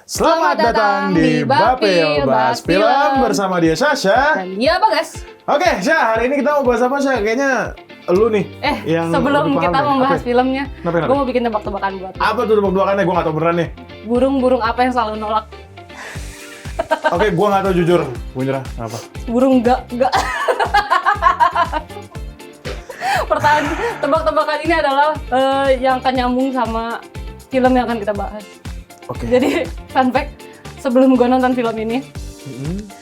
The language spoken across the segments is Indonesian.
Selamat datang di Bapil Bahas Film bersama dia Sasha. Dan dia Bagas. Oke, Syah, hari ini kita mau bahas apa, Syah? Kayaknya lu nih yang sebelum lebih paham kita nih. membahas filmnya, Kenapa? gue mau bikin tebak-tebakan buat lu. Apa tuh tebak-tebakannya? Gue gak tau beneran nih. Burung-burung apa yang selalu nolak? Oke, gue gak tau jujur. Gue nyerah. Apa? Burung enggak. Pertanyaan tebak-tebakan ini adalah yang akan nyambung sama film yang akan kita bahas. Oke. Jadi, fun fact, sebelum gue nonton film ini,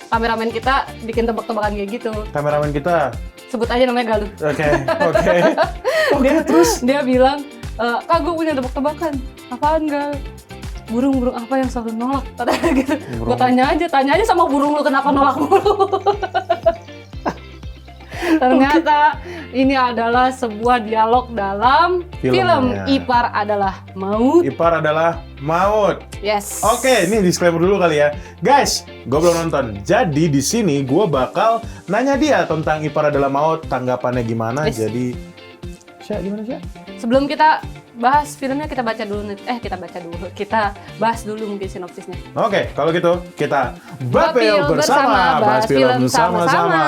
kameramen kita bikin tebak-tebakan kayak gitu. Kameramen kita. Sebut aja namanya Galuh. Oke. Dia bilang, Kak, gue punya tebak-tebakan. Apaan, Gal? Burung-burung apa yang selalu nolak? Katanya gitu. Gue tanya aja sama burung lu kenapa nolak mulu. Ternyata ini adalah sebuah dialog dalam film Ipar Adalah Maut. Ipar Adalah Maut. Yes. Oke, ini disclaimer dulu kali ya. Guys, gue belum nonton. Jadi di sini gue bakal nanya dia tentang Ipar Adalah Maut, tanggapannya gimana. Yes. Jadi, Syah, gimana, Syah? Sebelum kita bahas filmnya, kita bahas dulu mungkin sinopsisnya. Oke, kalau gitu kita Bapil Bapil bersama, bahas film sama-sama.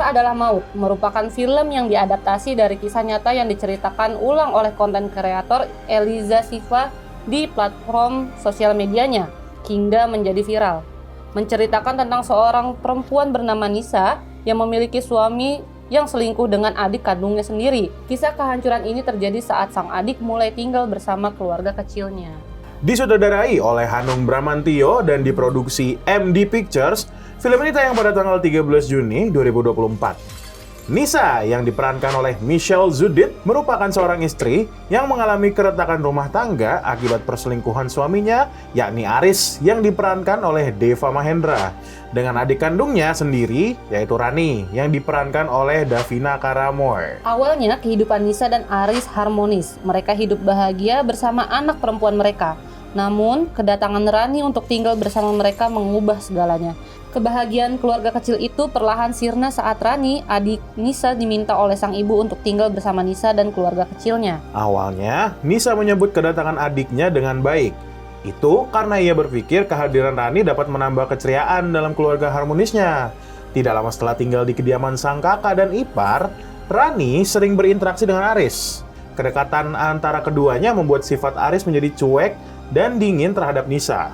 Adalah Maut merupakan film yang diadaptasi dari kisah nyata yang diceritakan ulang oleh konten kreator Eliza Siva di platform sosial medianya hingga menjadi viral. Menceritakan tentang seorang perempuan bernama Nisa yang memiliki suami yang selingkuh dengan adik kandungnya sendiri. Kisah kehancuran ini terjadi saat sang adik mulai tinggal bersama keluarga kecilnya. Disutradarai oleh Hanung Bramantio dan diproduksi MD Pictures, film ini tayang pada tanggal 13 Juni 2024. Nisa yang diperankan oleh Michelle Zudit merupakan seorang istri yang mengalami keretakan rumah tangga akibat perselingkuhan suaminya, yakni Aris yang diperankan oleh Deva Mahendra, dengan adik kandungnya sendiri, yaitu Rani, yang diperankan oleh Davina Karamoy. Awalnya kehidupan Nisa dan Aris harmonis. Mereka hidup bahagia bersama anak perempuan mereka. Namun, kedatangan Rani untuk tinggal bersama mereka mengubah segalanya. Kebahagiaan keluarga kecil itu perlahan sirna saat Rani, adik Nisa, diminta oleh sang ibu untuk tinggal bersama Nisa dan keluarga kecilnya. Awalnya, Nisa menyambut kedatangan adiknya dengan baik. Itu karena ia berpikir kehadiran Rani dapat menambah keceriaan dalam keluarga harmonisnya. Tidak lama setelah tinggal di kediaman sang kakak dan ipar, Rani sering berinteraksi dengan Aris. Kedekatan antara keduanya membuat sifat Aris menjadi cuek dan dingin terhadap Nisa.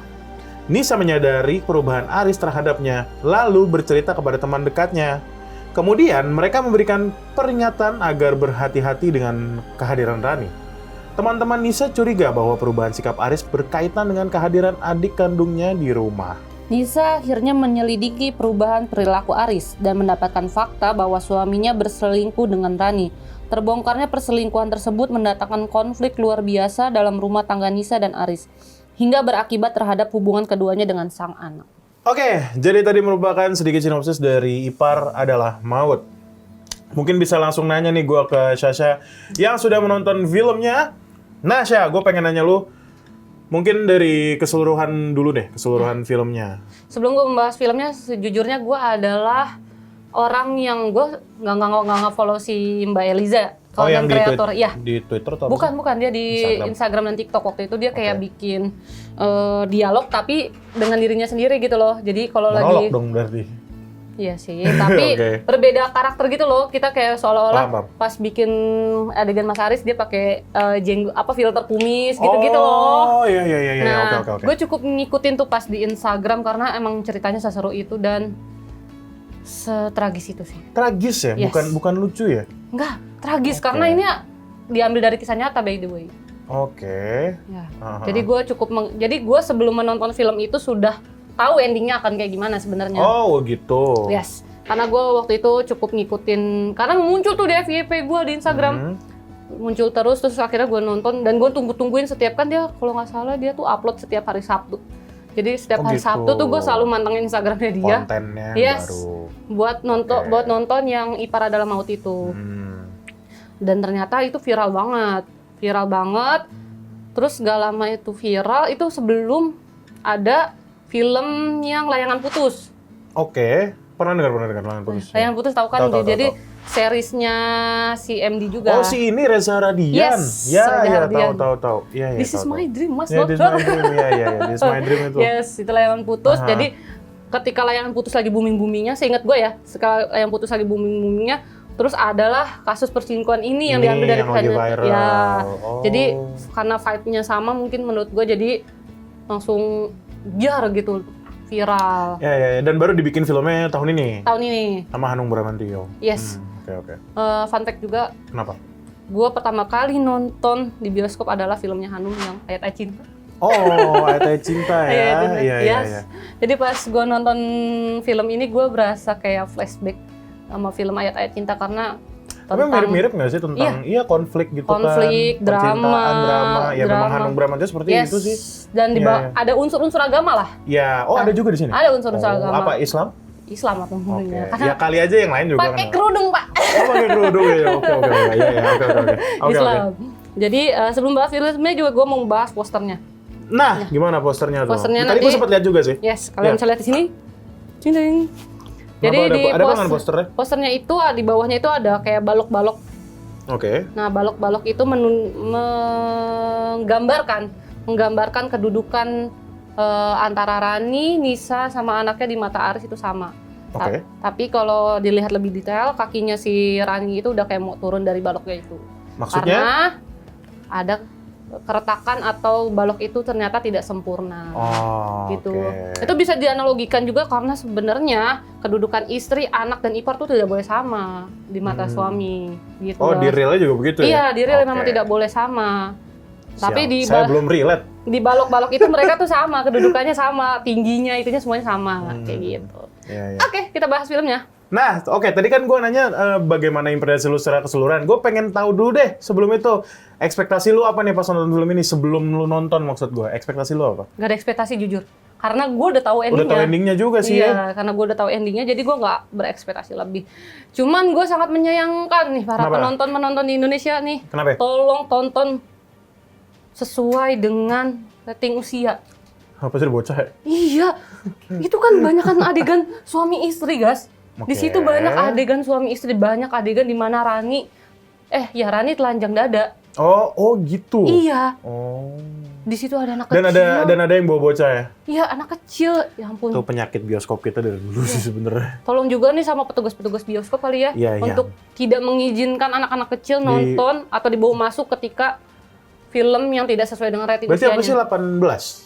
Nisa menyadari perubahan Aris terhadapnya, lalu bercerita kepada teman dekatnya. Kemudian mereka memberikan peringatan agar berhati-hati dengan kehadiran Rani. Teman-teman Nisa curiga bahwa perubahan sikap Aris berkaitan dengan kehadiran adik kandungnya di rumah. Nisa akhirnya menyelidiki perubahan perilaku Aris dan mendapatkan fakta bahwa suaminya berselingkuh dengan Rani. Terbongkarnya perselingkuhan tersebut mendatangkan konflik luar biasa dalam rumah tangga Nisa dan Aris, hingga berakibat terhadap hubungan keduanya dengan sang anak. Oke, jadi tadi merupakan sedikit sinopsis dari Ipar Adalah Maut. Mungkin bisa langsung nanya nih gue ke Sasha yang sudah menonton filmnya. Nah, Syah, gue pengen nanya lu, mungkin dari keseluruhan dulu deh, keseluruhan filmnya. Sebelum gue membahas filmnya, sejujurnya gue adalah orang yang gue nggak follow si Mbak Eliza Oh, yang konten kreator. Iya. Di Twitter atau apa? Bukan dia di Instagram dan TikTok. Waktu itu dia kayak bikin dialog tapi dengan dirinya sendiri gitu loh. Jadi kalau Monolog lagi dong berarti. iya sih, tapi berbeda karakter gitu loh. Kita kayak seolah-olah pas bikin adegan Mas Aris dia pakai filter kumis gitu-gitu loh. Oh iya. Nah, Oke. gue cukup ngikutin tuh pas di Instagram karena emang ceritanya seseru itu dan setragis itu sih. Tragis ya? Yes. Bukan lucu ya? Enggak, tragis karena ini diambil dari kisah nyata by the way. Oke. Ya. Jadi gue sebelum menonton film itu sudah tahu endingnya akan kayak gimana sebenarnya. Oh gitu. Yes, karena gue waktu itu cukup ngikutin, karena muncul tuh di FYP gue di Instagram, muncul terus akhirnya gue nonton dan gue tungguin setiap kan dia kalau nggak salah dia tuh upload setiap hari Sabtu. Jadi setiap hari Sabtu tuh gue selalu mantengin Instagramnya dia. Kontennya baru. Buat nonton yang Ipar Adalah Maut itu. Dan ternyata itu viral banget. Terus gak lama itu viral, itu sebelum ada film yang Layangan Putus. Oke, pernah dengar Layangan Putus. Layangan Putus tahu kan? Jadi seriesnya si MD juga. Oh si ini Reza Radian. Yes, Ya tahu. Iya. This is my dream, Mas. This is my dream. Iya. This is my dream itu. Yes, itu Layangan Putus. Jadi ketika Layangan Putus lagi booming-boomingnya, seingat gue ya, sekali Layangan Putus lagi booming-boomingnya, terus adalah kasus perselingkuhan ini yang diambil dari viral. Ya. Jadi karena vibe-nya sama mungkin menurut gue jadi langsung biar gitu viral. Ya. Dan baru dibikin filmnya tahun ini. Tahun ini. Sama Hanung Bramantyo. Yes. Oke. Fun fact juga. Kenapa? Gue pertama kali nonton di bioskop adalah filmnya Hanung yang Ayat-Ayat Cinta. Oh, Ayat-Ayat Cinta ya. Iya. Jadi pas gue nonton film ini gue berasa kayak flashback sama film Ayat-Ayat Cinta karena tapi mirip-mirip nggak sih tentang konflik gitu konflik, kan? drama. Ya memang Hanung Bramantyo seperti itu sih. Dan ada unsur-unsur agama lah. Ya, ada juga di sini. Ada unsur-unsur agama. Apa Islam atau tentunya. Ya kali aja yang lain juga pakai kerudung, Pak. Oh, pakai kerudung ya. Oke. Islam. Jadi sebelum bahas filmnya juga gue mau bahas posternya. Nah, gimana posternya tuh? Posternya tadi gue sempat lihat juga sih. Yes, kalian bisa lihat di sini. Cing. Jadi ada apa posternya? Posternya itu di bawahnya itu ada kayak balok-balok. Oke. Nah, balok-balok itu menggambarkan kedudukan antara Rani, Nisa sama anaknya di mata Aris itu sama. Oke. Tapi kalau dilihat lebih detail, kakinya si Rani itu udah kayak mau turun dari baloknya itu. Maksudnya? Karena ada keretakan atau balok itu ternyata tidak sempurna. Gitu. Okay. Itu bisa dianalogikan juga karena sebenarnya kedudukan istri, anak dan ipar tuh tidak boleh sama di mata suami. Gitu. Oh, di realnya juga begitu ya? Iya, di real memang tidak boleh sama. Tapi saya belum relate. Di balok-balok itu mereka tuh sama, kedudukannya sama, tingginya itunya semuanya sama, kayak gitu. Iya. Oke, kita bahas filmnya. Nah, tadi kan gue nanya bagaimana impresi lu secara keseluruhan. Gue pengen tahu dulu deh sebelum itu. Ekspektasi lu apa nih pas nonton film ini? Sebelum lu nonton maksud gue. Ekspektasi lu apa? Gak ada ekspektasi jujur. Karena gue udah tahu endingnya. Udah tahu endingnya juga sih ya? Karena gue udah tahu endingnya, jadi gue nggak berekspektasi lebih. Cuman gue sangat menyayangkan nih para penonton di Indonesia nih. Kenapa? Tolong tonton sesuai dengan rating usia. Apa sih bocah ya? Iya, itu kan banyak kan adegan suami istri, guys. Di situ banyak adegan suami istri, banyak adegan di mana Rani telanjang dada. Oh gitu. Iya. Oh. Di situ ada anak kecil. Dan ada yang bawa bocah ya? Iya, anak kecil. Ya ampun. Itu penyakit bioskop kita dari dulu sih sebenarnya. Tolong juga nih sama petugas-petugas bioskop kali ya, untuk tidak mengizinkan anak-anak kecil nonton atau dibawa masuk ketika film yang tidak sesuai dengan rating usianya. Berarti apa sih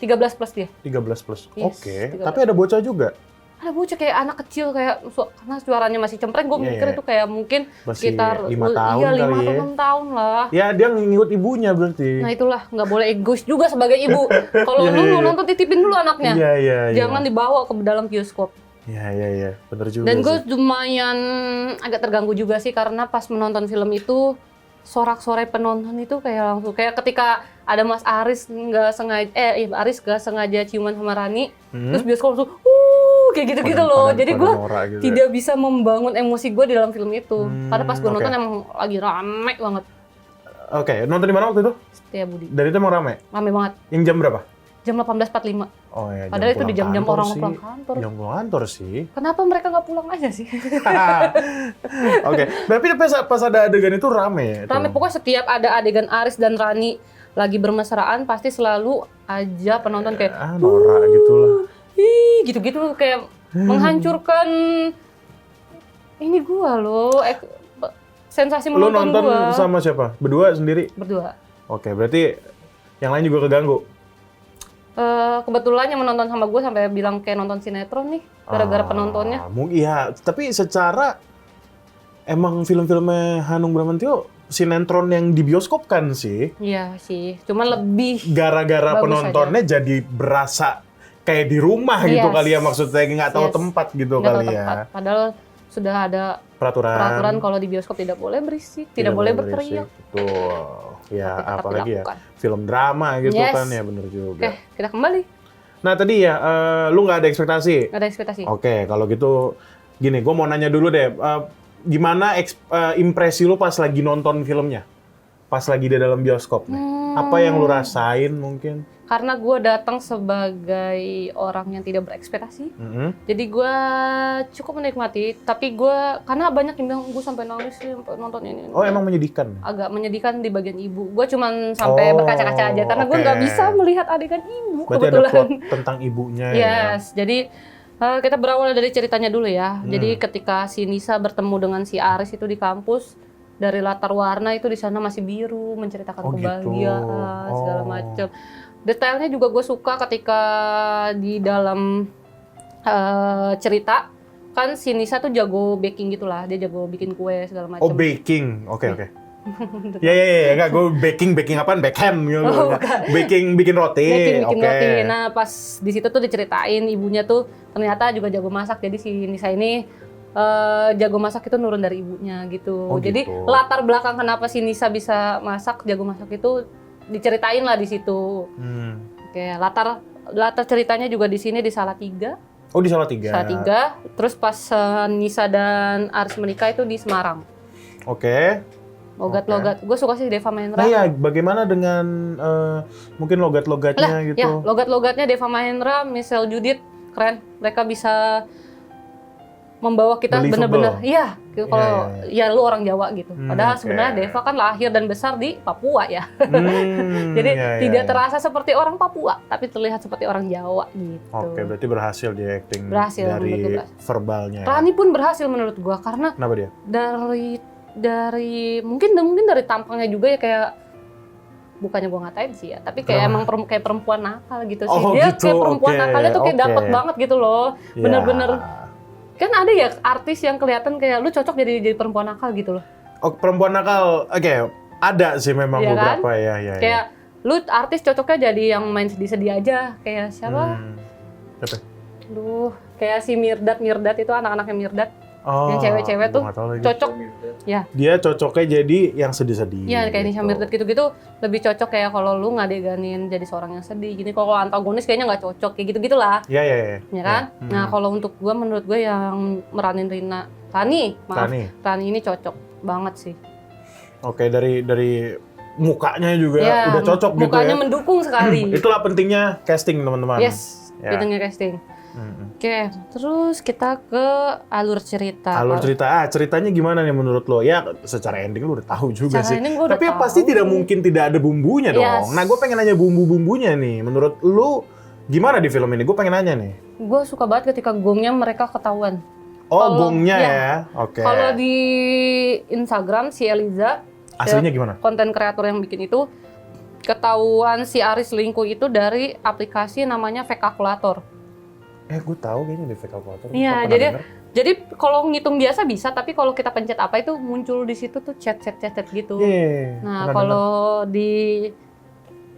18? 13 plus dia. 13 plus. Yes, Oke. 13. Tapi ada bocah juga? Ada bocah kayak anak kecil karena suaranya masih cempreng, gue mikir itu kayak mungkin masih sekitar 5 tahun iya, 5 kali atau 6 tahun lah. Ya dia ngikut ibunya berarti. Nah itulah, nggak boleh egois juga sebagai ibu. Kalau lu mau nonton titipin dulu anaknya. Iya. Jangan dibawa ke dalam bioskop. Iya. Bener juga. Dan gue lumayan agak terganggu juga sih karena pas menonton film itu sorak-sorai penonton itu kayak langsung kayak ketika ada Mas Aris nggak sengaja ciuman sama Rani, terus bioskop langsung kayak gitu-gitu loh. Jadi gue gitu tidak bisa membangun emosi gue di dalam film itu. Karena pas gue nonton emang lagi rame banget. Oke, nonton di mana waktu itu? Setia Budi. Dan itu emang rame? Rame banget. Yang jam berapa? jam 18.45. Oh ya, Padahal itu di jam-jam orang sih. pulang kantor. Jam pulang kantor sih. Kenapa mereka nggak pulang aja sih? Oke, berarti pas ada adegan itu rame. Rame, pokoknya setiap ada adegan Aris dan Rani lagi bermesraan pasti selalu aja penonton kayak norak gitulah. Gitu-gitu kayak menghancurkan ini gua loh. Sensasi Lu menonton nonton gua. sama siapa? Berdua sendiri? Berdua. Oke, berarti yang lain juga keganggu? Kebetulan yang menonton sama gue sampai bilang kayak nonton sinetron nih gara-gara penontonnya. Iya, tapi secara emang film-filmnya Hanung Bramantyo sinetron yang di bioskop kan sih. Iya sih, cuman lebih Gara-gara bagus penontonnya jadi berasa kayak di rumah gitu Yes. kali ya, maksudnya nggak tahu Yes. tempat gitu nggak kali tahu ya. tempat. Padahal sudah ada peraturan kalau di bioskop tidak boleh berisik, tidak boleh berteriak. Betul. Ya, Tapi tetap apalagi ya dilakukan. film drama gitu Yes. kan ya, bener juga. Oke, kita kembali. Nah tadi ya, lu nggak ada ekspektasi? Nggak ada ekspektasi. Oke, kalau gitu gini, gue mau nanya dulu deh, gimana impresi lu pas lagi nonton filmnya? Pas lagi di dalam bioskop nih? Apa yang lu rasain mungkin? Karena gue datang sebagai orang yang tidak berekspektasi, Mhm. jadi gue cukup menikmati. Tapi gue, karena banyak yang bilang gue sampai nangis sih sampai nonton ini. Oh, emang menyedihkan? Agak menyedihkan di bagian ibu. Gue cuman sampai Oh, berkaca-kaca aja karena gue oke. nggak bisa melihat adegan ibu Berarti ada kebetulan. plot tentang ibunya ya? Yes, jadi kita berawal dari ceritanya dulu ya. Jadi ketika si Nisa bertemu dengan si Aris itu di kampus, dari latar warna itu di sana masih biru, menceritakan Oh, gitu. kebahagiaan segala Oh. macam. Detailnya juga gue suka ketika di dalam cerita kan si Nisa tuh jago baking gitulah, dia jago bikin kue segala macam. Oh, baking. Oke. Ya, enggak, gue baking apaan? Backhand gitu. Oh, Bikin roti. Bikin Oke. roti. Nah, pas di situ tuh diceritain ibunya tuh ternyata juga jago masak. Jadi si Nisa ini jago masak itu nurun dari ibunya gitu. Oh, Jadi gitu. latar belakang kenapa si Nisa bisa masak, jago masak itu diceritain lah di situ. Oke, latar ceritanya juga di sini di Salatiga. Oh, di Salatiga. Salatiga. Terus pas Nisa dan Aris menikah itu di Semarang. Oke. Logat-logat. Gue suka sih Deva Mahendra. Nah ya, bagaimana dengan mungkin logat-logatnya gitu? Ya, logat-logatnya Deva Mahendra, Michelle Judith, keren. Mereka bisa membawa kita Believable. bener-bener, iya. Kalau ya lu orang Jawa gitu. Padahal oke. sebenarnya Deva kan lahir dan besar di Papua ya. Jadi Iya, tidak iya. terasa seperti orang Papua, tapi terlihat seperti orang Jawa gitu. Oke, berarti berhasil dia acting Berhasil, dari menurut gue berhasil. verbalnya. ya? Rani pun berhasil menurut gua karena Kenapa dia? dari mungkin dari tampangnya juga ya kayak bukannya gua ngatain sih ya, tapi kayak emang kayak perempuan nakal gitu sih. Oh, Dia gitu, kayak perempuan oke, nakalnya tuh kayak oke. dapet banget gitu loh. Bener-bener Ya. kan ada ya artis yang kelihatan kayak lu cocok jadi perempuan nakal gitu loh. Oh, perempuan nakal. Oke, ada sih memang Iya kan? beberapa ya. Kayak lu artis cocoknya jadi yang main sedih-sedih aja kayak siapa? Siapa? Duh, kayak si Mirdad itu anak-anaknya Mirdad. Oh, Yang cewek-cewek gua tuh nggak tahu lagi. cocok. Ya. Dia cocoknya jadi yang sedih-sedih. Iya, kayak Nisha Mirdad gitu-gitu lebih cocok kayak kalau lu ngadeganin jadi seorang yang sedih gini. Kalau antagonis kayaknya nggak cocok kayak gitu-gitulah. Iya. Ya kan? Nah, kalau untuk gua menurut gua yang meranin Rani ini cocok banget sih. Oke, dari mukanya juga Ya, udah cocok gitu ya. mukanya mendukung sekali. Itulah pentingnya casting, teman-teman. Yes, Ya. pentingnya casting. Oke, terus kita ke alur cerita. Alur cerita, ceritanya gimana nih menurut lo? Ya, secara ending lo udah tahu juga Secara sih. ending gua udah Tapi tahu. pasti tidak mungkin tidak ada bumbunya dong. Yes. Nah, gue pengen nanya bumbu-bumbunya nih. Menurut lo gimana di film ini? Gue pengen nanya nih. Gue suka banget ketika gongnya mereka ketahuan. Oh, Kalau- gongnya ya. ya? Oke. Kalau di Instagram si Eliza, Aslinya gimana? konten kreator yang bikin itu, ketahuan si Aris selingkuh itu dari aplikasi namanya Fake Calculator. Gue tahu kayaknya di fake calculator. Iya, Pernah jadi denger? jadi kalau ngitung biasa bisa, tapi kalau kita pencet apa itu muncul di situ tuh chat gitu. Iya, Nah, pernah kalau di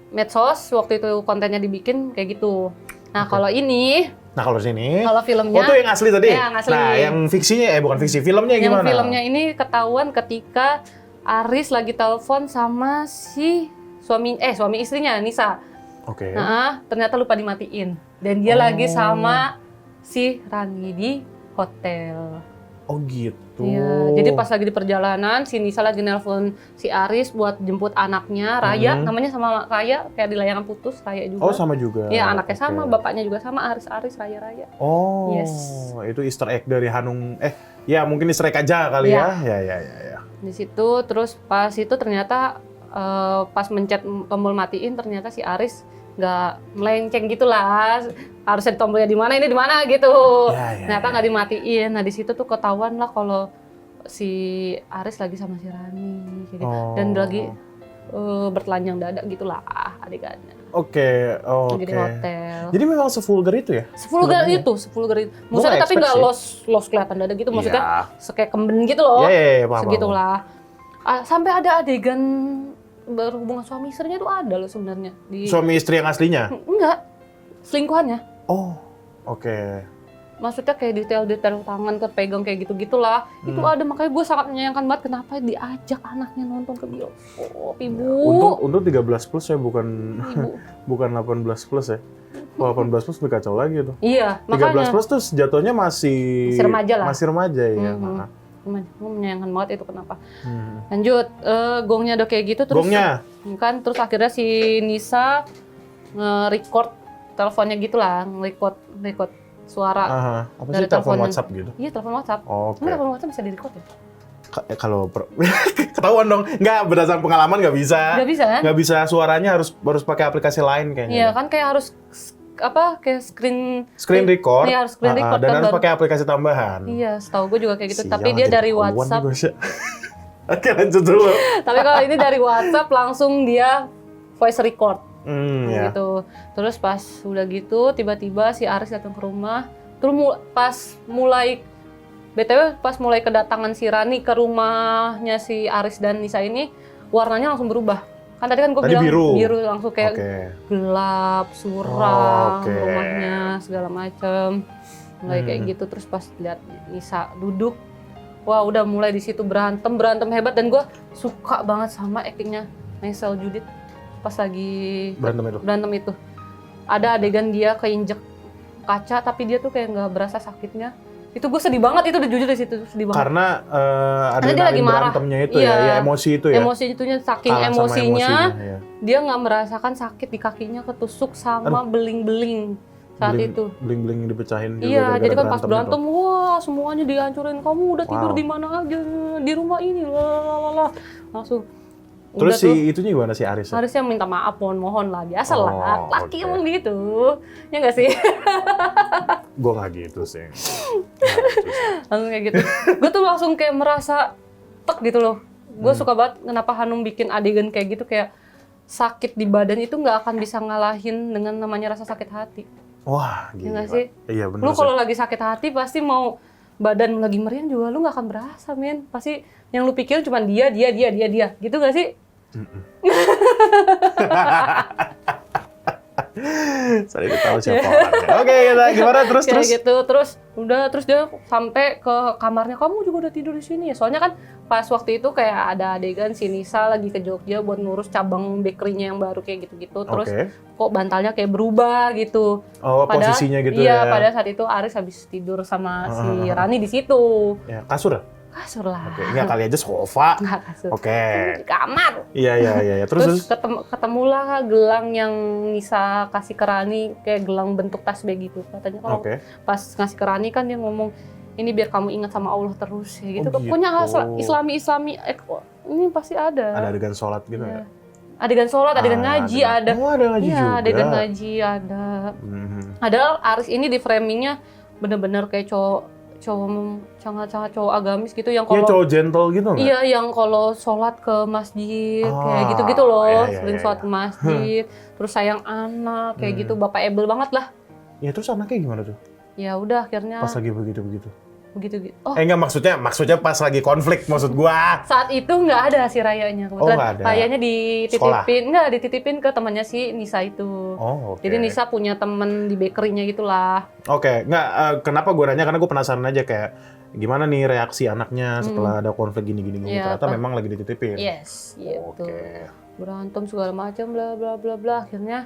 medsos waktu itu kontennya dibikin kayak gitu. Nah, kalau ini, denger. Nah, kalau sini. kalau filmnya, Oh, tuh yang asli tadi? Iya, yang asli. Nah, yang fiksinya, bukan fiksi. Filmnya yang gimana? filmnya ini ketahuan ketika Aris lagi telepon sama si suami istrinya Nisa. Oke. Nah, ternyata lupa dimatiin dan dia lagi sama si Rani di hotel. Oh gitu. Iya, jadi pas lagi di perjalanan, si Nisa lagi nelpon si Aris buat jemput anaknya, Raya, namanya sama Raya, kayak di layangan putus, Raya juga. Oh sama juga. Iya, anaknya Oke. sama, bapaknya juga sama, Aris, Raya. Oh, Yes. itu Easter egg dari Hanung. Ya mungkin Easter egg aja kali Iya. ya. Ya. Di situ, terus pas itu ternyata pas mencet tombol matiin, ternyata si Aris nggak melenceng gitulah, harusnya tombolnya di mana, ini di mana gitu. Ya. Ternyata nggak dimatiin. Nah di situ tuh ketahuan lah kalau si Aris lagi sama si Rani, kayak gitu. Dan lagi bertelanjang dada gitulah adegannya. Oke. Lagi di hotel. Jadi memang sevulgar itu ya? Sevulgar itu. Maksudnya tapi nggak los kelihatan dada gitu, maksudnya kayak kemben gitu loh. Iya, paham. Segitulah. Sampai ada adegan berhubungan suami istrinya tuh ada loh sebenarnya. Suami istri yang aslinya? Enggak, selingkuhannya. Oh, oke. Maksudnya kayak detail-detail tangan kepegang kayak gitu-gitulah. Itu ada, makanya gue sangat menyayangkan banget kenapa diajak anaknya nonton ke bioskop, Ibu. Untuk 13 plus ya, bukan Ibu. bukan 18 plus ya. Kalau 18 plus lebih kacau lagi tuh. Iya, 13 makanya. plus tuh jatuhnya masih remaja lah. Masih remaja ya. Gue menyayangkan banget itu kenapa. Lanjut, gongnya udah kayak gitu terus. Gongnya? Kan terus akhirnya si Nisa nge-record teleponnya gitulah, nge-record suara. Apa dari sih, telepon teleponan. WhatsApp gitu? Iya, telepon WhatsApp. Oke. Emang telepon WhatsApp bisa di-record ya? Kalau ketahuan dong, nggak berdasarkan pengalaman nggak bisa. Nggak bisa kan? Nggak bisa, suaranya harus pakai aplikasi lain kayaknya. Iya kan, kayak harus kayak screen record. Iya, harus screen record dan kan harus baru. pakai aplikasi tambahan. Iya, setahu gue juga kayak gitu. Sial, Tapi dia jadi dari ketahuan nih WhatsApp. gue, Sya. Oke, lanjut dulu. Tapi kalau ini dari WhatsApp langsung dia voice record Ya. gitu. Terus pas udah gitu tiba-tiba si Aris datang ke rumah. Terus pas mulai kedatangan si Rani ke rumahnya si Aris dan Nisa ini, warnanya langsung berubah. Kan tadi kan gue bilang biru langsung kayak gelap, suram, rumahnya segala macem. Mulai kayak gitu. Terus pas lihat Nisa duduk, wah udah mulai di situ berantem hebat, dan gue suka banget sama aktingnya Naysel Judith pas lagi berantem itu. Ada adegan dia keinjek kaca tapi dia tuh kayak nggak berasa sakitnya. Itu gue sedih banget, itu udah jujur di situ sedih banget. Karena dia lagi marah. berantemnya itu ya emosi itu ya. Emosi itunya, saking emosinya, dia nggak merasakan sakit di kakinya ketusuk sama beling-beling saat itu. Beling-beling yang dipecahin juga. Iya, jadi kan pas berantem, itu. wah semuanya dihancurin. Kamu udah tidur di mana aja? Di rumah ini, lalalala. Langsung. Terus si itunya gimana, si Aris? Arisnya minta maaf, mohon lah, biasa lah. Laki emang gitu, ya nggak sih? Gue nggak gitu sih. Langsung kayak gitu. Gue tuh langsung kayak merasa tek gitu loh. Gue suka banget kenapa Hanung bikin adegan kayak gitu, kayak sakit di badan itu nggak akan bisa ngalahin dengan namanya rasa sakit hati. Wah, Ya gila. nggak sih? Iya benar. Lu kalau lagi sakit hati pasti mau badan lagi meriang juga lu nggak akan berasa, men. Pasti yang lu pikirin cuma dia, gitu nggak sih? Saya tahu siapa orangnya. Oke, gimana terus? Gitu, terus dia sampai ke kamarnya, kamu juga udah tidur di sini ya. Soalnya kan pas waktu itu kayak ada adegan si Nisa lagi ke Jogja buat ngurus cabang bakery-nya yang baru kayak gitu-gitu. Terus kok bantalnya kayak berubah gitu. Oh, posisinya gitu ya. Iya, pada saat itu Aris habis tidur sama si Rani di situ. Ya, kasur? Kasur lah. Oke, enggak kali aja sofa. Enggak kasur. Oke. Di kamar. Iya. Terus ketemulah gelang yang Nisa kasih ke Rani, kayak gelang bentuk tasbih gitu. Katanya kalau pas ngasih ke Rani kan dia ngomong, ini biar kamu ingat sama Allah terus ya gitu. Pokoknya Islami ini pasti ada. Ada adegan sholat gitu ya? Adegan sholat, adegan ngaji ada. Oh, ada ngaji juga. Iya, adegan ngaji ada. Padahal Aris ini di framingnya bener-bener kayak cowok sangat cowok agamis gitu yang kalau cowok gentle gitu nggak? Iya, yang kalau sholat ke masjid kayak gitu loh, sering sholat ke masjid, terus sayang anak kayak gitu, bapak able banget lah. Ya terus anaknya gimana tuh? Ya udah akhirnya pas lagi begitu. Oh. Enggak, maksudnya pas lagi konflik maksud gua. Saat itu nggak ada si Rayanya, kebetulan nggak ada. Rayanya dititipin ke temannya si Nisa itu. Jadi Nisa punya temen di bakery-nya gitulah. Kenapa gua nanya, karena gua penasaran aja kayak gimana nih reaksi anaknya setelah ada konflik gini. Ternyata memang lagi dititipin. Yes, gitu. Berantem segala macam bla bla bla bla, akhirnya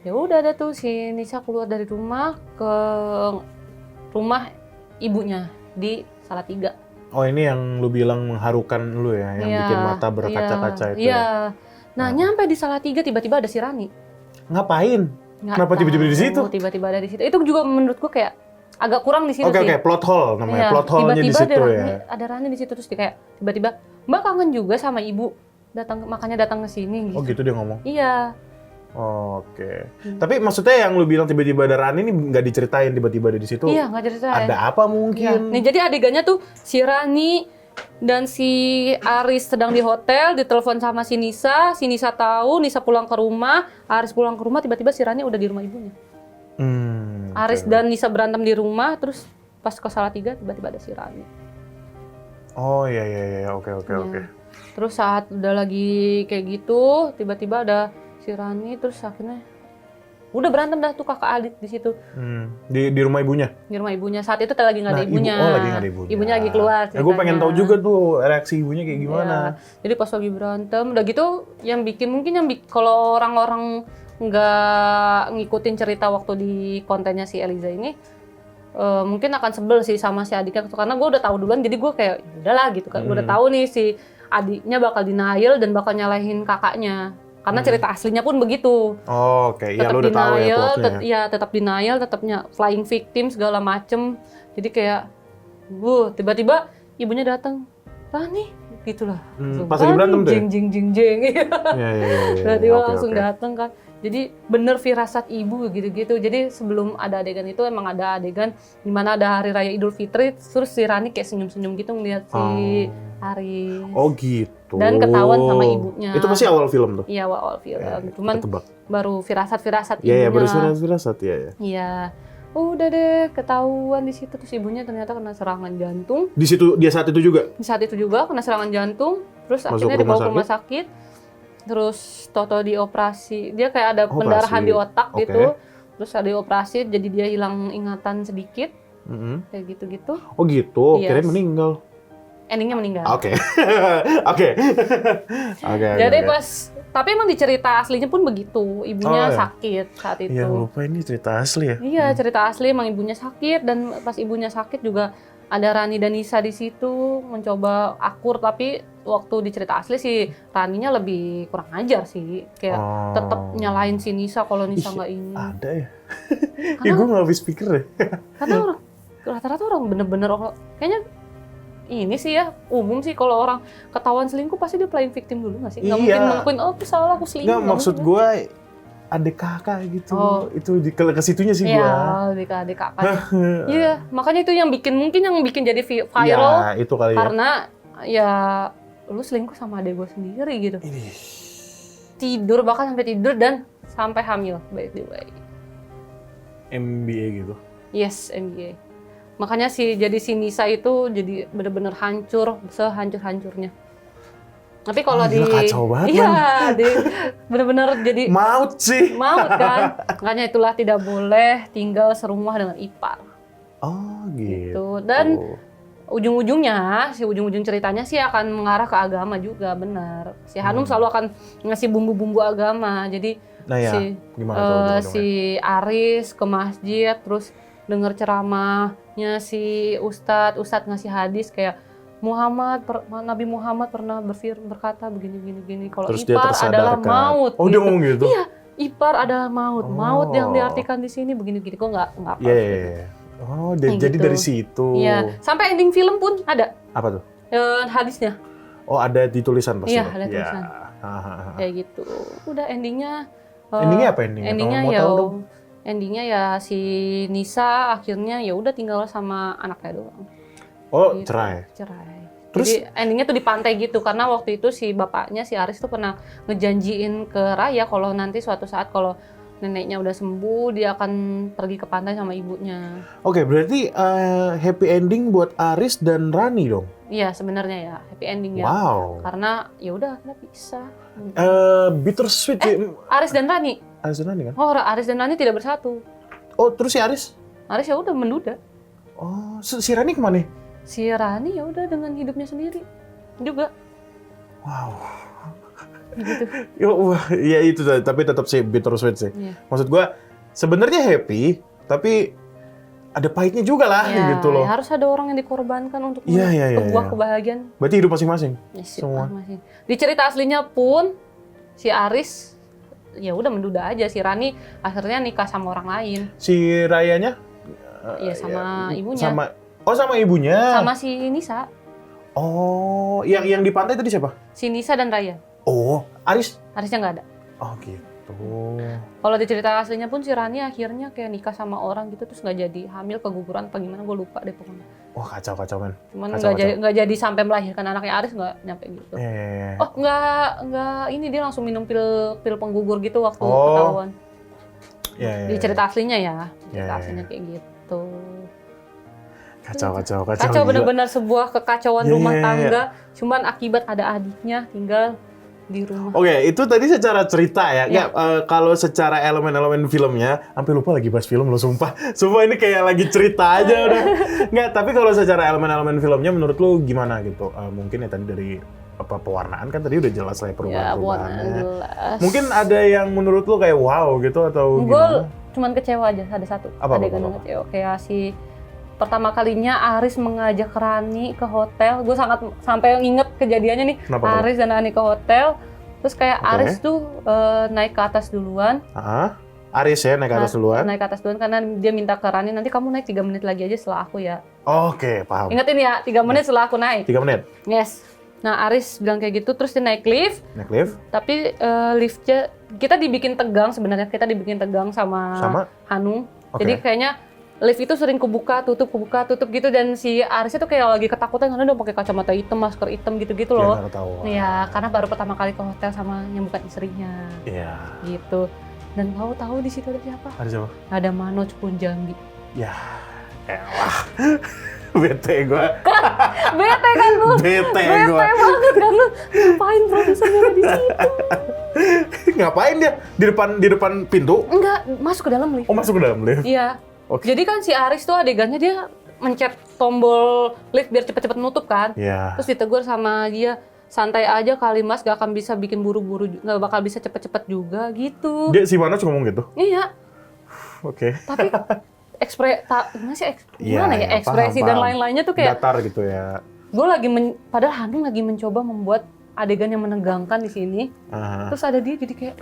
ya udah ada tuh si Nisa keluar dari rumah ke rumah ibunya di Salatiga. Oh, ini yang lu bilang mengharukan lu ya, yang Iya, bikin mata berkaca-kaca iya, itu iya. ya? Nah, nyampe di Salatiga tiba-tiba ada si Rani. Ngapain? Nggak Kenapa tiba-tiba di tahu, situ? Tiba-tiba ada di situ. Itu juga menurut gue kayak agak kurang di situ Oke, sih. plot hole namanya. Iya, Plot hole-nya di situ ya. Ada Rani di situ terus kayak tiba-tiba Mbak kangen juga sama ibu. Makanya datang ke sini gitu. Oh, gitu dia ngomong. Iya. Oke. Tapi maksudnya yang lu bilang tiba-tiba ada Rani ini nggak diceritain tiba-tiba ada di situ? Iya, nggak ceritain. Ada apa Iya. mungkin? Nih, jadi adegannya tuh si Rani dan si Aris sedang di hotel, ditelepon sama si Nisa tahu, Nisa pulang ke rumah, Aris pulang ke rumah, tiba-tiba si Rani udah di rumah ibunya. Aris Oke. dan Nisa berantem di rumah, terus pas ke Salatiga tiba-tiba ada si Rani. Oh iya, oke. Iya. Terus saat udah lagi kayak gitu, tiba-tiba ada si Rani, terus akhirnya udah berantem dah tuh kakak adik di situ. Di rumah ibunya? Di rumah ibunya. Saat itu lagi nggak ada ibunya. Lagi nggak ada ibunya. Ibunya lagi keluar. Ya, gue pengen tahu juga tuh reaksi ibunya kayak gimana. Ya, jadi pas lagi berantem, udah gitu yang bikin kalau orang-orang nggak ngikutin cerita waktu di kontennya si Eliza ini, mungkin akan sebel sih sama si adiknya karena gue udah tahu duluan, jadi gue kayak ya udahlah gitu kan. Gue udah tahu nih si adiknya bakal denial dan bakal nyalahin kakaknya. Karena cerita aslinya pun begitu. Oh, oke. Ya Tetap lu udah tahu ya plotnya. tetap denial, tetapnya flying victim segala macem. Jadi kayak, tiba-tiba ibunya datang, Rani, gitulah. Pas lagi berantem tuh ya? Jeng. Iya. Tiba-tiba Oke, langsung oke. datang kan. Jadi bener firasat ibu gitu-gitu. Jadi sebelum ada adegan itu emang ada adegan di mana ada hari raya Idul Fitri, terus si Rani kayak senyum-senyum gitu ngeliat si Aris. Oh gitu. Dan ketahuan sama ibunya. Itu pasti awal film tuh? Iya, awal film. Ya, Cuman ketebak. baru firasat-firasat ibunya. Iya, baru firasat ya. Iya. Udah deh ketahuan di situ, terus ibunya ternyata kena serangan jantung. Di situ dia saat itu juga? Di saat itu juga kena serangan jantung, terus Masuk akhirnya rumah dibawa ke rumah sakit. Terus toto dioperasi. Dia kayak ada pendarahan di otak gitu. Terus ada dioperasi jadi dia hilang ingatan sedikit. Kayak gitu-gitu. Oh gitu, Yes. kirain meninggal. Endingnya meninggal. Oke. Oke. Jadi tapi emang di cerita aslinya pun begitu. Ibunya sakit saat itu. Iya, lupa ini cerita asli ya. Iya, cerita asli emang ibunya sakit, dan pas ibunya sakit juga ada Rani dan Nisa di situ mencoba akur, tapi waktu di cerita asli sih Raninya lebih kurang ajar sih. Kayak tetap nyalain si Nisa kalau Nisa nggak ini. Ada ya? Ya gue nggak habis pikir deh. Karena rata-rata orang bener-bener kayaknya ini sih ya, umum sih kalau orang ketahuan selingkuh pasti dia playing victim dulu nggak sih? Nggak mungkin ngakuin, aku salah, aku selingkuh. Nggak, maksud gue adik kakak gitu. Itu ke situnya sih gue. Iya, adik kakak. Iya, makanya itu yang bikin jadi viral. Ya, itu kali ya. Karena ya lu selingkuh sama adik gue sendiri gitu. Tidur, bahkan sampai tidur dan sampai hamil, by the way. MBA gitu. Yes, MBA. Makanya si Nisa itu jadi bener-bener hancur, sehancur-hancurnya. Tapi kalau kacau banget, bener-bener jadi maut sih. Maut kan. Makanya itulah tidak boleh tinggal serumah dengan ipar. Oh gitu. Dan ujung-ujungnya, ujung ceritanya sih akan mengarah ke agama juga, benar. Si Hanum selalu akan ngasih bumbu-bumbu agama. Jadi si Aris ke masjid, terus dengar ceramahnya si Ustadz ngasih hadis kayak Nabi Muhammad pernah berkata begini. Kalau ipar adalah maut. Oh, dia ngomong gitu? Iya, ipar adalah maut. Maut yang diartikan di sini begini. Kok nggak apa? Iya. Oh, jadi gitu. dari situ. Iya. Sampai ending film pun ada. Apa tuh? Hadisnya. Oh, ada di tulisan pasti. Iya, ada tulisan. Kayak gitu. Udah endingnya. Endingnya apa endingnya? Endingnya ya si Nisa akhirnya ya udah tinggal sama anaknya doang. Oh, gitu. cerai. Terus jadi endingnya tuh di pantai gitu, karena waktu itu si bapaknya si Aris tuh pernah ngejanjiin ke Raya kalau nanti suatu saat kalau neneknya udah sembuh dia akan pergi ke pantai sama ibunya. Oke, berarti happy ending buat Aris dan Rani dong? Iya, sebenarnya ya happy ending ya. Wow. Karena ya udah kita bisa. Bittersweet. Aris dan Rani. Aris dan Rani kan? Oh, Aris dan Rani tidak bersatu. Oh, terus si Aris? Aris ya udah menduda. Oh, si Rani kemana? Si Rani ya udah dengan hidupnya sendiri juga. Wow. Gitu. Ya itu, tapi tetap sih bittersweet sih. Iya. Maksud gue sebenarnya happy, tapi ada pahitnya juga lah Ya, gitu loh. harus ada orang yang dikorbankan untuk Iya. sebuah kebahagiaan. Berarti hidup masing-masing. Ya, Semua. masih. Di cerita aslinya pun si Aris ya udah menduda aja, si Rani akhirnya nikah sama orang lain. Si Rayanya? Iya sama ibunya. Sama ibunya. Sama si Nisa. Oh, yang di pantai tadi siapa? Si Nisa dan Raya. Oh, Aris. Arisnya nggak ada. Oh gitu. Kalau di cerita aslinya pun si Rani akhirnya kayak nikah sama orang gitu terus nggak jadi hamil, keguguran apa gimana gue lupa deh pokoknya. Wah kacau men. Cuman Kacau. nggak jadi sampai melahirkan anaknya. Aris nggak nyampe gitu. Oh nggak ini dia langsung minum pil penggugur gitu waktu ketahuan. Di cerita aslinya ya, cerita aslinya kayak gitu. Kacau Benar-benar sebuah kekacauan rumah tangga. Cuman akibat ada adiknya tinggal di rumah. Oke, itu tadi secara cerita ya. Nggak, kalau secara elemen-elemen filmnya, sampai lupa lagi bahas film lo, sumpah. Sumpah ini kayak lagi cerita aja udah. Nggak, tapi kalau secara elemen-elemen filmnya menurut lo gimana gitu? Mungkin ya tadi dari pewarnaan kan tadi udah jelas lah ya perubahan-perubahannya. Jelas. Mungkin ada yang menurut lo kayak wow gitu atau gimana? Gue cuman kecewa aja, ada satu. Adegan yang kecewa. Kayak si pertama kalinya Aris mengajak Rani ke hotel. Gue sampai inget kejadiannya nih. Kenapa? Aris dan Rani ke hotel. Terus kayak Aris tuh naik ke atas duluan. Aris ya naik ke atas duluan? Naik ke atas duluan karena dia minta ke Rani, nanti kamu naik 3 menit lagi aja setelah aku ya. Oke, paham. Ingetin ya, 3 menit setelah aku naik. 3 menit? Yes. Nah Aris bilang kayak gitu, terus dia naik lift. Naik lift? Tapi liftnya, kita dibikin tegang sebenarnya. Kita dibikin tegang sama Hanung. Okay. Jadi kayaknya lift itu sering kebuka tutup gitu, dan si Arisnya tuh kayak lagi ketakutan karena udah pakai kacamata hitam, masker hitam gitu loh. Iya, karena baru pertama kali ke hotel sama yang bukan istrinya. Iya. Gitu. Dan tahu di situ ada siapa? Ada siapa? Ada Manoj Punjabi. Ya, elah. Bete gue. Bete kan lu? Bete banget kan lu? Ngapain produsernya di situ? Ngapain dia? Di depan pintu? Enggak, masuk ke dalam lift. Oh, masuk ke dalam lift? Iya. Okay. Jadi kan si Aris tuh adegannya dia mencet tombol lift biar cepet-cepet nutup kan. Iya. Terus ditegur sama dia, santai aja kali mas, gak akan bisa bikin buru-buru, gak bakal bisa cepet-cepet juga gitu. Dia si Manoj ngomong gitu? Iya. Oke. Tapi ekspresi dan lain-lainnya tuh kayak datar gitu ya. Gue padahal Hanung lagi mencoba membuat adegan yang menegangkan di sini. Terus ada dia jadi kayak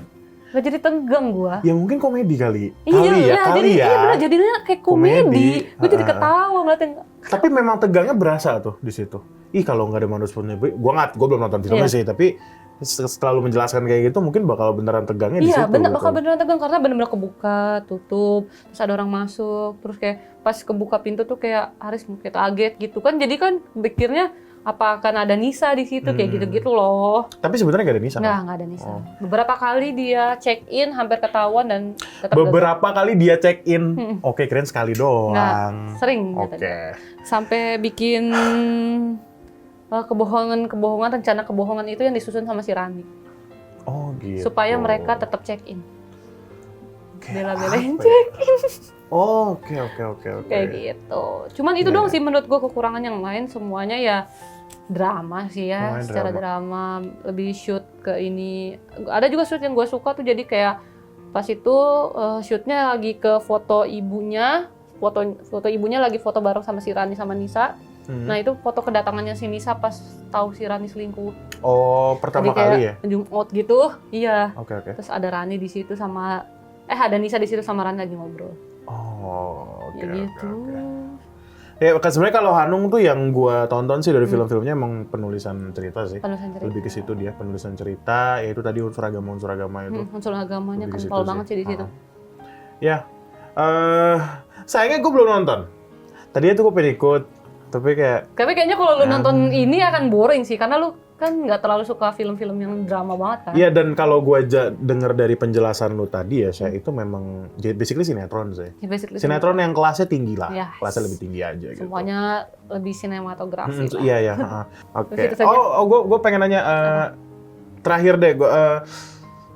gak jadi tegang gua. Ya mungkin komedi kali. Iya, benar jadinya kayak komedi. Gue jadi ketawa ngeliatin. Tapi memang tegangnya berasa tuh di situ. Kalau nggak ada Manoj Punjabi, gue belum nonton filmnya sih, tapi setelah lu menjelaskan kayak gitu mungkin bakal beneran tegangnya di situ. Iya, bakal beneran tegang karena bener-bener kebuka, tutup, terus ada orang masuk, terus kayak pas kebuka pintu tuh kayak Aris kayak kaget gitu kan. Jadi kan pikirnya apa akan ada Nisa di situ kayak gitu-gitu loh. Tapi sebenarnya nggak ada Nisa. Nggak ada Nisa. Beberapa kali dia check in hampir ketahuan dan tetap kali dia check in. Oke, keren sekali doang. Nggak, sering. Oke. Sampai bikin kebohongan, rencana kebohongan itu yang disusun sama si Rani. Oh gitu. Supaya mereka tetap check in. Bela-belain check in. Oke. Kayak gitu. Cuman itu doang sih menurut gue kekurangan, yang lain semuanya ya drama sih ya, secara drama, lebih shoot ke ini. Ada juga shoot yang gue suka tuh, jadi kayak pas itu shootnya lagi ke foto ibunya, foto ibunya lagi foto bareng sama si Rani sama Nisa. Nah itu foto kedatangannya si Nisa pas tahu si Rani selingkuh. Oh, pertama kali ya? Zoom out gitu, iya. Oke. Terus ada Rani di situ sama, ada Nisa di situ sama Rani lagi ngobrol. Oh, oke. Gitu. Ya, sebenarnya kalau Hanung tuh yang gue tonton sih dari film-filmnya emang penulisan cerita sih. Lebih ke situ dia, penulisan cerita, yaitu tadi unsur agama itu. Unsur agamanya kental banget sih di situ. Ya, sayangnya gue belum nonton. Tadinya tuh gue pengen ikut, tapi kayaknya kalau lu nonton ini akan boring sih, karena lu kan nggak terlalu suka film-film yang drama banget kan? Iya, dan kalau gue denger dari penjelasan lu tadi ya, saya itu memang basically sinetron sih. Ya, sinetron yang kelasnya tinggi lah, kelasnya lebih tinggi aja gitu. Semuanya lebih sinematografi lah. Iya. Oke. Gue pengen nanya, terakhir deh,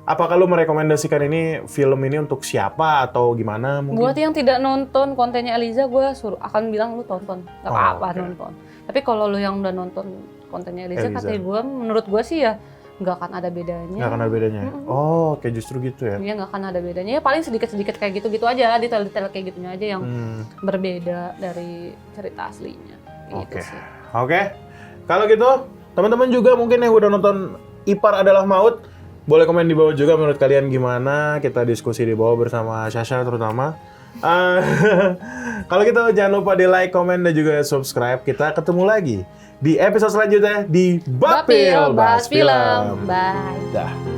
apakah lu merekomendasikan film ini untuk siapa atau gimana mungkin? Buat yang tidak nonton kontennya Eliza, gue akan bilang lu tonton, nggak apa-apa nonton. Tapi kalau lu yang udah nonton kontennya Eliza. Kata gue, menurut gue sih ya nggak akan ada bedanya. Nggak akan ada bedanya. Oh, kayak justru gitu ya. Iya, nggak akan ada bedanya. Ya paling sedikit-sedikit kayak gitu-gitu aja, detail-detail kayak gitunya aja yang berbeda dari cerita aslinya. Gitu Oke. sih. Oke. Kalau gitu, teman-teman juga mungkin yang udah nonton Ipar Adalah Maut, boleh komen di bawah juga menurut kalian gimana. Kita diskusi di bawah bersama Sasha terutama. Kalau gitu jangan lupa di like, komen, dan juga subscribe. Kita ketemu lagi di episode selanjutnya di Bapil Bahas Film. Bye. Dah.